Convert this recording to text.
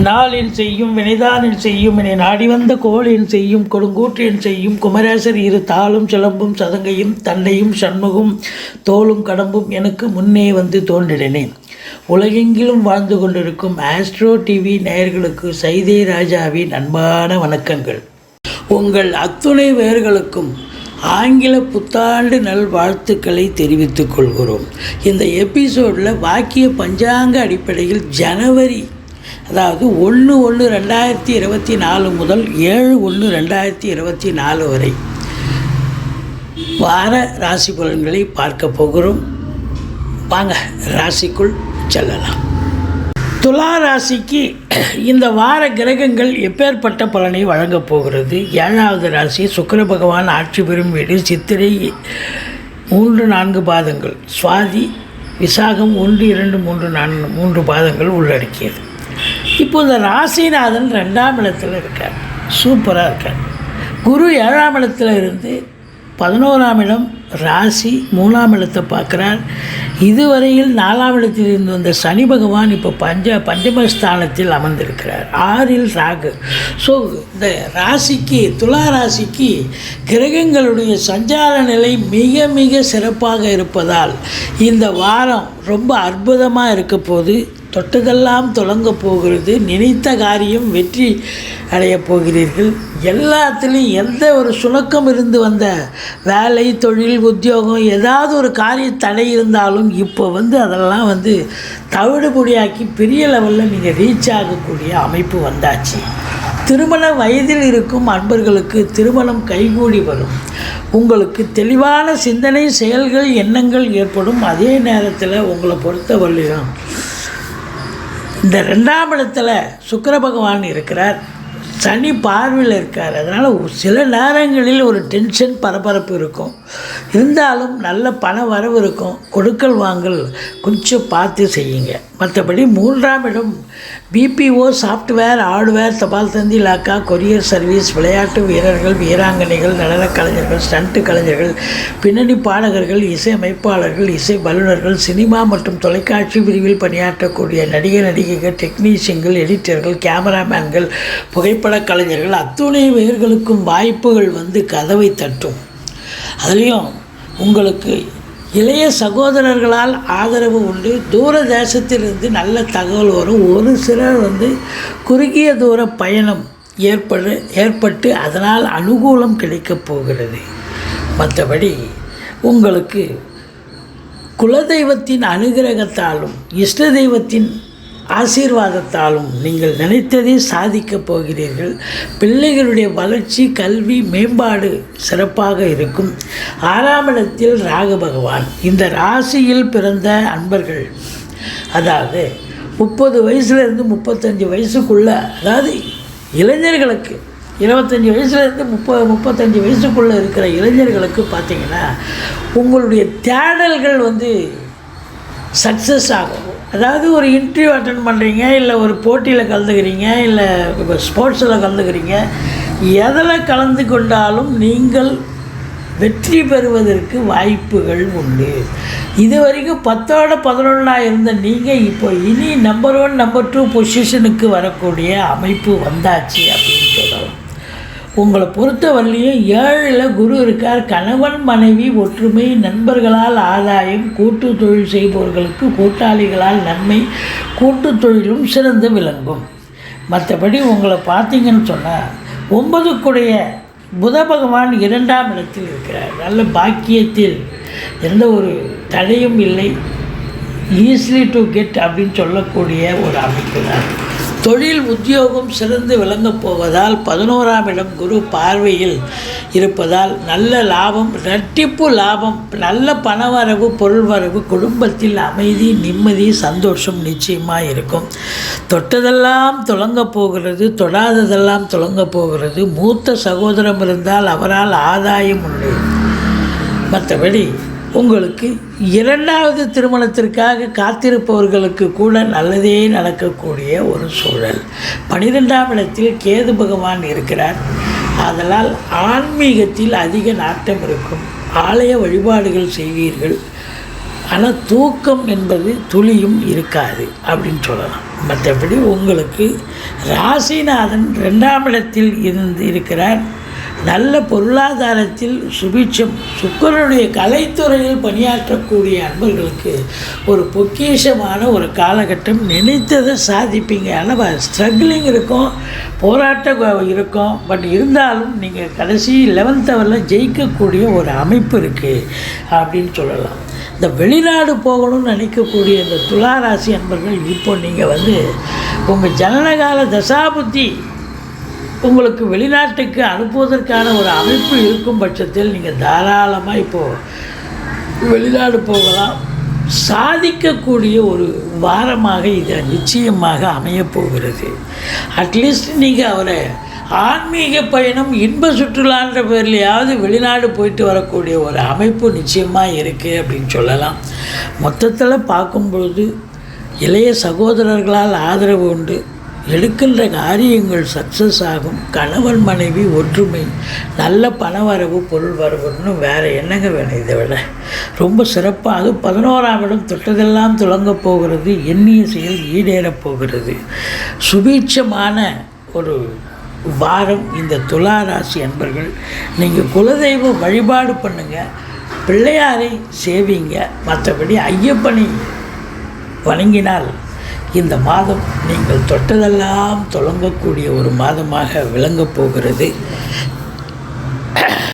நாளின் செய்யும் வினைதானின் செய்யும் என நாடி வந்த கோளின் செய்யும் கொடுங்கூற்றின் செய்யும் குமரேசர் இரு தாளும் சிலம்பும் சதங்கையும் தண்டையும் சண்முகும் தோளும் கடம்பும் எனக்கு முன்னே வந்து தோன்றினேன். உலகெங்கிலும் வாழ்ந்து கொண்டிருக்கும் ஆஸ்ட்ரோ டிவி நேயர்களுக்கு சைதே ராஜாவின் அன்பான வணக்கங்கள். உங்கள் அத்துணை பேர்களுக்கும் ஆங்கில புத்தாண்டு நல்வாழ்த்துக்களை தெரிவித்துக் கொள்கிறோம். இந்த எபிசோடில் வாக்கிய பஞ்சாங்க அடிப்படையில் ஜனவரி, அதாவது 1/1/2024 முதல் 7/1/2024 வரை வார ராசி பலன்களை பார்க்க போகிறோம். வாங்க ராசிக்குள் செல்லலாம். துலா ராசிக்கு இந்த வார கிரகங்கள் எப்பேற்பட்ட பலனை வழங்கப் போகிறது? 7வது ராசி சுக்கிர பகவான் ஆட்சி பெறும் வீடு. சித்திரை 3-4 பாதங்கள், சுவாதி விசாகம் 1-2-3-4 பாதங்கள் உள்ளடக்கியது. இப்போ இந்த ராசிநாதன் 2ஆம் இடத்துல இருக்கார், சூப்பராக இருக்கார். குரு 7ஆம் இடத்துல இருந்து 11ஆம் இடம் ராசி 3ஆம் இடத்தை பார்க்குறார். இதுவரையில் 4ஆம் இடத்தில் இருந்து வந்த சனி பகவான் இப்போ பஞ்சமஸ்தானத்தில் அமர்ந்திருக்கிறார், 6இல் ராகு. ஸோ இந்த ராசிக்கு, துலா ராசிக்கு கிரகங்களுடைய சஞ்சார நிலை மிக மிக சிறப்பாக இருப்பதால் இந்த வாரம் ரொம்ப அற்புதமாக இருக்க போது. தொட்டதெல்லாம் தொடங்க போகிறது. நினைத்த காரியம் வெற்றி அடையப் போகிறீர்கள். எல்லாத்துலேயும் எந்த ஒரு சுணக்கம் இருந்து வந்த வேலை, தொழில், உத்தியோகம், ஏதாவது ஒரு காரிய தடை இருந்தாலும் இப்போ அதெல்லாம் தவிடுபொடியாக்கி பெரிய லெவலில் நீங்கள் ரீச் ஆகக்கூடிய அமைப்பு வந்தாச்சு. திருமண வயதில் இருக்கும் அன்பர்களுக்கு திருமணம் கைகூடி வரும். உங்களுக்கு தெளிவான சிந்தனை, செயல்கள், எண்ணங்கள் ஏற்படும். அதே நேரத்தில் உங்களை பொறுத்தவரையிலும் இந்த 2ஆம் இடத்துல சுக்கிர பகவான் இருக்கிறார், சனி பார்வையில் இருக்கார். அதனால் சில நேரங்களில் ஒரு டென்ஷன், பரபரப்பு இருக்கும். இருந்தாலும் நல்ல பண வரவு இருக்கும். கொடுக்கல் வாங்கல் கொஞ்சம் பார்த்து செய்யுங்க. மற்றபடி 3ஆம் இடம் பிபிஓ, சாஃப்ட்வேர், ஹார்ட்வேர், தபால் தந்தி இலாக்கா, கொரியர் சர்வீஸ், விளையாட்டு வீரர்கள், வீராங்கனைகள், நடனக் கலைஞர்கள், ஸ்டண்ட்டு கலைஞர்கள், பின்னணி பாடகர்கள், இசை அமைப்பாளர்கள், இசை வல்லுநர்கள், சினிமா மற்றும் தொலைக்காட்சி பிரிவில் பணியாற்றக்கூடிய நடிகர், நடிகைகள், டெக்னீஷியன்கள், எடிட்டர்கள், கேமராமேன்கள், புகைப்பட கலைஞர்கள் அத்துணை பேர்களுக்கும் வாய்ப்புகள் கதவை தட்டும். அதுலேயும் உங்களுக்கு இளைய சகோதரர்களால் ஆதரவு உண்டு. தூர தேசத்திலிருந்து நல்ல தகவல் வரும். ஒரு சிலர் குறுகிய தூர பயணம் ஏற்பட்டு அதனால் அனுகூலம் கிடைக்கப் போகிறது. மற்றபடி உங்களுக்கு குலதெய்வத்தின் அனுகிரகத்தாலும் இஷ்ட தெய்வத்தின் ஆசீர்வாதத்தாலும் நீங்கள் நினைத்ததை சாதிக்கப் போகிறீர்கள். பிள்ளைகளுடைய வளர்ச்சி, கல்வி, மேம்பாடு சிறப்பாக இருக்கும். 6ஆம் இடத்தில் ராகு பகவான். இந்த ராசியில் பிறந்த அன்பர்கள், அதாவது 30 வயசுலேருந்து 35 வயசுக்குள்ளே, அதாவது இளைஞர்களுக்கு 25 வயசுலேருந்து 35 வயசுக்குள்ளே இருக்கிற இளைஞர்களுக்கு பார்த்திங்கன்னா உங்களுடைய தேடல்கள் சக்ஸஸ் ஆகும். அதாவது ஒரு இன்டர்வியூ அட்டன் பண்ணுறீங்க, இல்லை ஒரு போட்டியில் கலந்துக்கிறீங்க, இல்லை இப்போ ஸ்போர்ட்ஸில் கலந்துக்கிறீங்க, எதில் கலந்து கொண்டாலும் நீங்கள் வெற்றி பெறுவதற்கு வாய்ப்புகள் உண்டு. இது வரைக்கும் 10ஓட 11 இருந்த நீங்கள் இப்போ இனி நம்பர் 1, நம்பர் 2 பொசிஷனுக்கு வரக்கூடிய அமைப்பு வந்தாச்சு அப்படின்னு சொல்லலாம். உங்களை பொறுத்தவரையிலையும் 7இல் குரு இருக்கார். கணவன் மனைவி ஒற்றுமை, நண்பர்களால் ஆதாயம், கூட்டு தொழில் செய்பவர்களுக்கு கூட்டாளிகளால் நன்மை, கூட்டு தொழிலும் சிறந்து விளங்கும். மற்றபடி உங்களை பார்த்தீங்கன்னு சொன்னால் 9க்குடைய புத பகவான் 2ஆம் இடத்தில் இருக்கிறார். நல்ல பாக்கியத்தில் எந்த ஒரு தடையும் இல்லை. ஈஸிலி டு கெட் அப்படின்னு சொல்லக்கூடிய ஒரு அமைப்பு தான். தொழில், உத்தியோகம் சிறந்து விளங்கப் போவதால் 11ஆம் இடம் குரு பார்வையில் இருப்பதால் நல்ல லாபம், இரட்டிப்பு லாபம், நல்ல பணவரவு, பொருள் வரவு, குடும்பத்தில் அமைதி, நிம்மதி, சந்தோஷம் நிச்சயமாக இருக்கும். தொட்டதெல்லாம் தொடங்கப் போகிறது, தொடாததெல்லாம் தொடங்கப் போகிறது. மூத்த சகோதரம் இருந்தால் அவரால் ஆதாயம் உண்டு. மற்றபடி உங்களுக்கு 2வது திருமணத்திற்காக காத்திருப்பவர்களுக்கு கூட நல்லதே நடக்கக்கூடிய ஒரு சூழல். 12ஆம் இடத்தில் கேது பகவான் இருக்கிறார். அதனால் ஆன்மீகத்தில் அதிக நாட்டம் இருக்கும். ஆலய வழிபாடுகள் செய்வீர்கள். ஆனால் தூக்கம் என்பது துளியும் இருக்காது அப்படின்னு சொல்லலாம். மற்றபடி உங்களுக்கு ராசிநாதன் 2ஆம் இடத்தில் இருக்கிறார். நல்ல பொருளாதாரத்தில் சுபிட்சம். சுக்கிரனுடைய கலைத்துறையில் பணியாற்றக்கூடிய அன்பர்களுக்கு ஒரு பொக்கிஷமான ஒரு காலகட்டம். நினைத்ததை சாதிப்பீங்க. ஆனால் ஸ்ட்ரகிளிங் இருக்கும், போராட்டம் இருக்கும். பட் இருந்தாலும் நீங்கள் கடைசி 11th ஹவரில் ஜெயிக்கக்கூடிய ஒரு அமைப்பு இருக்குது அப்படின்னு சொல்லலாம். இந்த வெளிநாடு போகணும்னு நினைக்கக்கூடிய இந்த துளாராசி அன்பர்கள், இப்போ நீங்கள் உங்கள் ஜனனகால தசாபுத்தி உங்களுக்கு வெளிநாட்டுக்கு அனுப்புவதற்கான ஒரு அமைப்பு இருக்கும் பட்சத்தில் நீங்கள் தாராளமாக இப்போது வெளிநாடு போகலாம். சாதிக்கக்கூடிய ஒரு வாரமாக இது நிச்சயமாக அமையப்போகிறது. அட்லீஸ்ட் நீங்கள் அவரை ஆன்மீக பயணம், இன்ப சுற்றுலான்ற பேர்லையாவது வெளிநாடு போயிட்டு வரக்கூடிய ஒரு அமைப்பு நிச்சயமாக இருக்குது அப்படின்னு சொல்லலாம். மொத்தத்தில் பார்க்கும்பொழுது இளைய சகோதரர்களால் ஆதரவு உண்டு. எடுக்கின்ற காரியங்கள் சக்ஸஸ் ஆகும். கணவன் மனைவி ஒற்றுமை, நல்ல பணவரவு, பொருள் வரவுன்னு வேறு என்னங்க வேணும்? இதை விட ரொம்ப சிறப்பாக. அது 11ஆம் இடம் தொட்டதெல்லாம் துலங்கப் போகிறது. எண்ணிய செயல் ஈடேறப் போகிறது. சுபீட்சமான ஒரு வாரம் இந்த துளாராசி அன்பர்கள். நீங்கள் குலதெய்வ வழிபாடு பண்ணுங்கள், பிள்ளையாரை சேவிங்க. மற்றபடி ஐயப்பனை வணங்கினால் இந்த மாதம் நீங்கள் தொட்டதெல்லாம் தொடங்கக்கூடிய ஒரு மாதமாக விளங்கப் போகிறது.